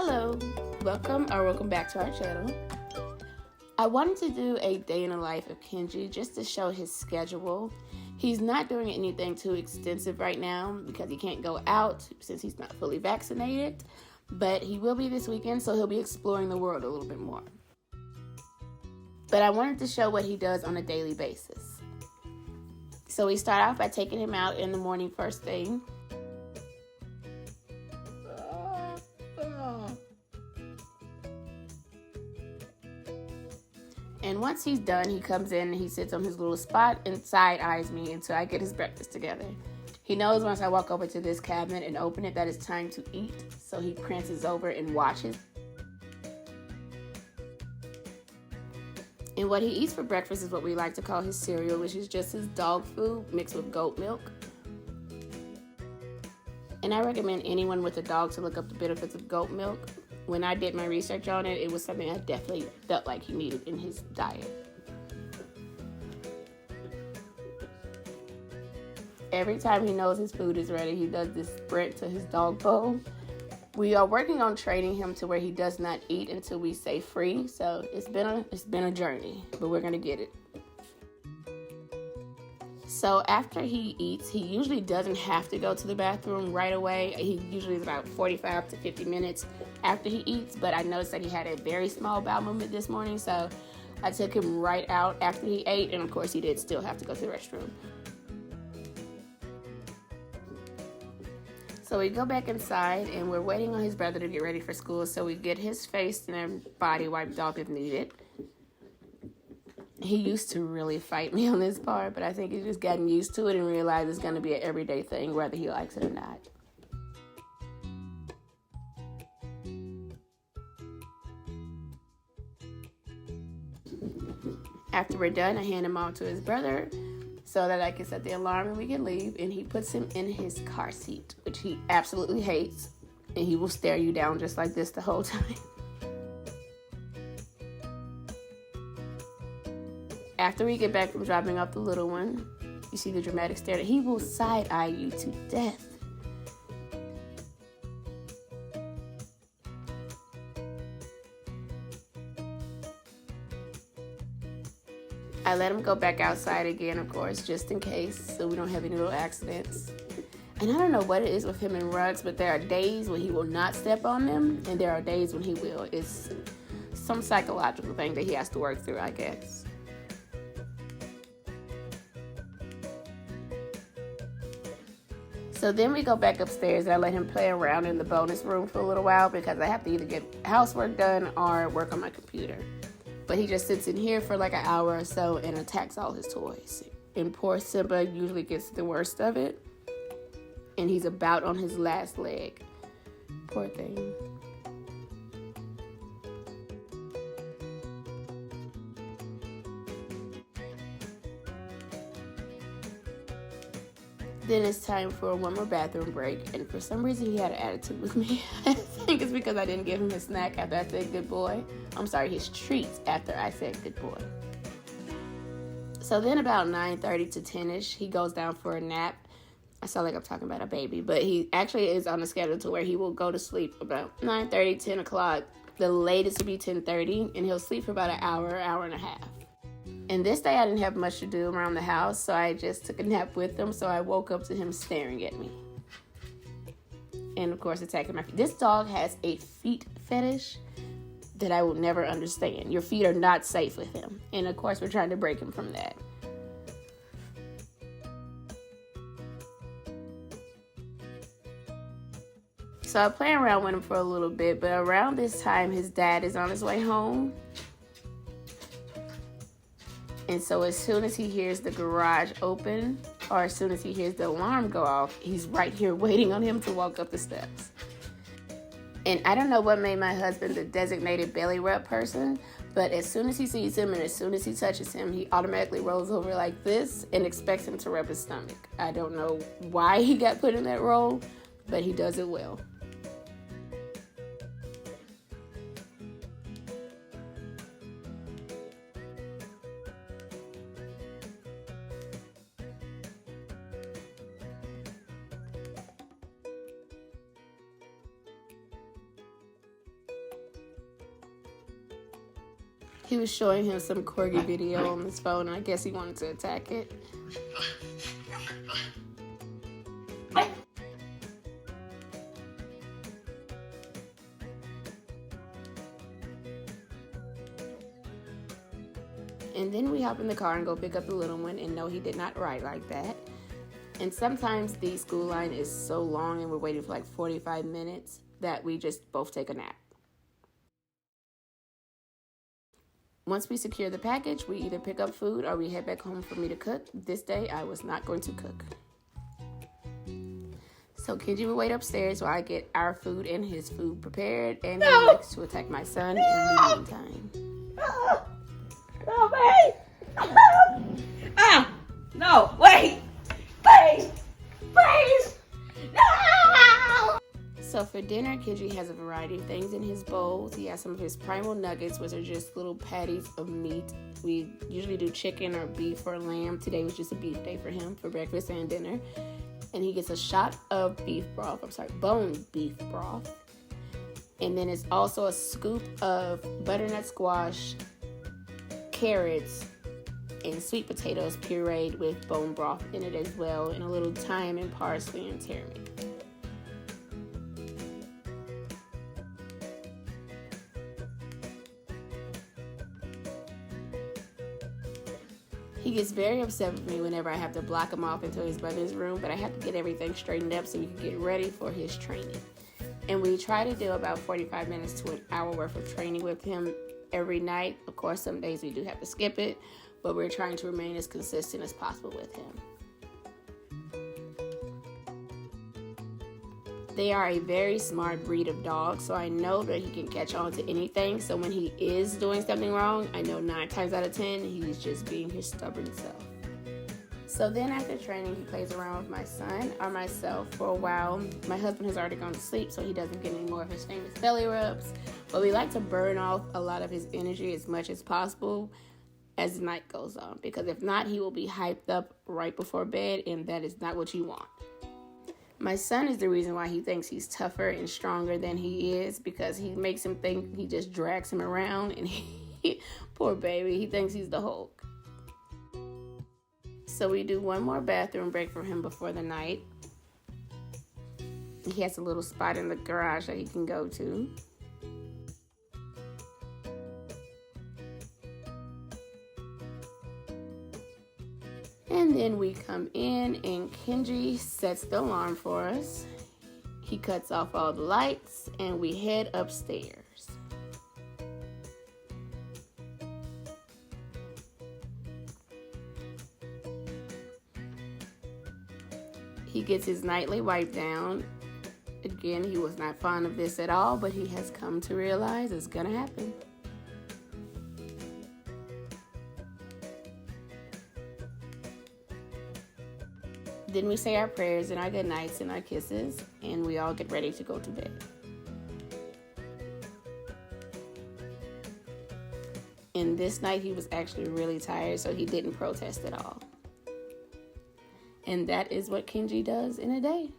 Hello, welcome back to our channel. I wanted to do a day in the life of Kenji just to show his schedule. He's not doing anything too extensive right now because he can't go out since he's not fully vaccinated, but he will be this weekend, so he'll be exploring the world a little bit more. But I wanted to show what he does on a daily basis. So we start off by taking him out in the morning first thing. And once he's done, he comes in and he sits on his little spot and side-eyes me until I get his breakfast together. He knows once I walk over to this cabinet and open it that it's time to eat, so he prances over and watches. And what he eats for breakfast is what we like to call his cereal, which is just his dog food mixed with goat milk. And I recommend anyone with a dog to look up the benefits of goat milk. When I did my research on it, it was something I definitely felt like he needed in his diet. Every time he knows his food is ready, he does this sprint to his dog bowl. We are working on training him to where he does not eat until we say free. So it's been a journey, but we're gonna get it. So after he eats, he usually doesn't have to go to the bathroom right away. He usually is about 45 to 50 minutes after he eats, but I noticed that he had a very small bowel movement this morning, so I took him right out after he ate, and of course he did still have to go to the restroom. So we go back inside, and we're waiting on his brother to get ready for school, so we get his face and body wiped off if needed. He used to really fight me on this part, but I think he's just gotten used to it and realized it's going to be an everyday thing, whether he likes it or not. After we're done, I hand him off to his brother so that I can set the alarm and we can leave, and he puts him in his car seat, which he absolutely hates, and he will stare you down just like this the whole time. After we get back from dropping off the little one, you see the dramatic stare. He will side-eye you to death. I let him go back outside again, of course, just in case, so we don't have any little accidents. And I don't know what it is with him and rugs, but there are days when he will not step on them, and there are days when he will. It's some psychological thing that he has to work through, I guess. So then we go back upstairs and I let him play around in the bonus room for a little while because I have to either get housework done or work on my computer. But he just sits in here for like an hour or so and attacks all his toys. And poor Simba usually gets the worst of it. And he's about on his last leg. Poor thing. Then it's time for one more bathroom break, and for some reason he had an attitude with me. I think it's because I didn't give him his snack after I said good boy. I'm sorry, his treats after I said good boy. So then about 9:30 to 10ish, he goes down for a nap. I sound like I'm talking about a baby, but he actually is on a schedule to where he will go to sleep about 9:30, 10 o'clock. The latest will be 10:30, and he'll sleep for about an hour and a half. And this day I didn't have much to do around the house, so I just took a nap with him, so I woke up to him staring at me. And of course attacking my feet. This dog has a feet fetish that I will never understand. Your feet are not safe with him. And of course we're trying to break him from that. So I play around with him for a little bit, but around this time his dad is on his way home. And so as soon as he hears the garage open, or as soon as he hears the alarm go off, he's right here waiting on him to walk up the steps. And I don't know what made my husband the designated belly rub person, but as soon as he sees him and as soon as he touches him, he automatically rolls over like this and expects him to rub his stomach. I don't know why he got put in that role, but he does it well. He was showing him some Corgi video on his phone, and I guess he wanted to attack it. And then we hop in the car and go pick up the little one, and no, he did not ride like that. And sometimes the school line is so long and we're waiting for like 45 minutes that we just both take a nap. Once we secure the package, we either pick up food or we head back home for me to cook. This day, I was not going to cook. So Kenji will wait upstairs while I get our food and his food prepared, and he likes to attack my son in the meantime. No, wait! No, wait! Please! Please! No! So for dinner, Kenji has a variety of things in his bowls. He has some of his primal nuggets, which are just little patties of meat. We usually do chicken or beef or lamb. Today was just a beef day for him for breakfast and dinner. And he gets a shot of boned beef broth. And then it's also a scoop of butternut squash, carrots, and sweet potatoes pureed with bone broth in it as well, and a little thyme and parsley and turmeric. He gets very upset with me whenever I have to block him off into his brother's room, but I have to get everything straightened up so we can get ready for his training. And we try to do about 45 minutes to an hour worth of training with him every night. Of course, some days we do have to skip it, but we're trying to remain as consistent as possible with him. They are a very smart breed of dog, so I know that he can catch on to anything. So when he is doing something wrong, I know 9 times out of 10, he's just being his stubborn self. So then after training, he plays around with my son or myself for a while. My husband has already gone to sleep, so he doesn't get any more of his famous belly rubs. But we like to burn off a lot of his energy as much as possible as the night goes on, because if not, he will be hyped up right before bed, and that is not what you want. My son is the reason why he thinks he's tougher and stronger than he is, because he makes him think he just drags him around, and poor baby, he thinks he's the Hulk. So we do one more bathroom break for him before the night. He has a little spot in the garage that he can go to. And then we come in and Kenji sets the alarm for us. He cuts off all the lights and we head upstairs. He gets his nightly wipe down. Again, he was not fond of this at all, but he has come to realize it's gonna happen. Then we say our prayers and our good nights and our kisses, and we all get ready to go to bed. And this night he was actually really tired, so he didn't protest at all. And that is what Kenji does in a day.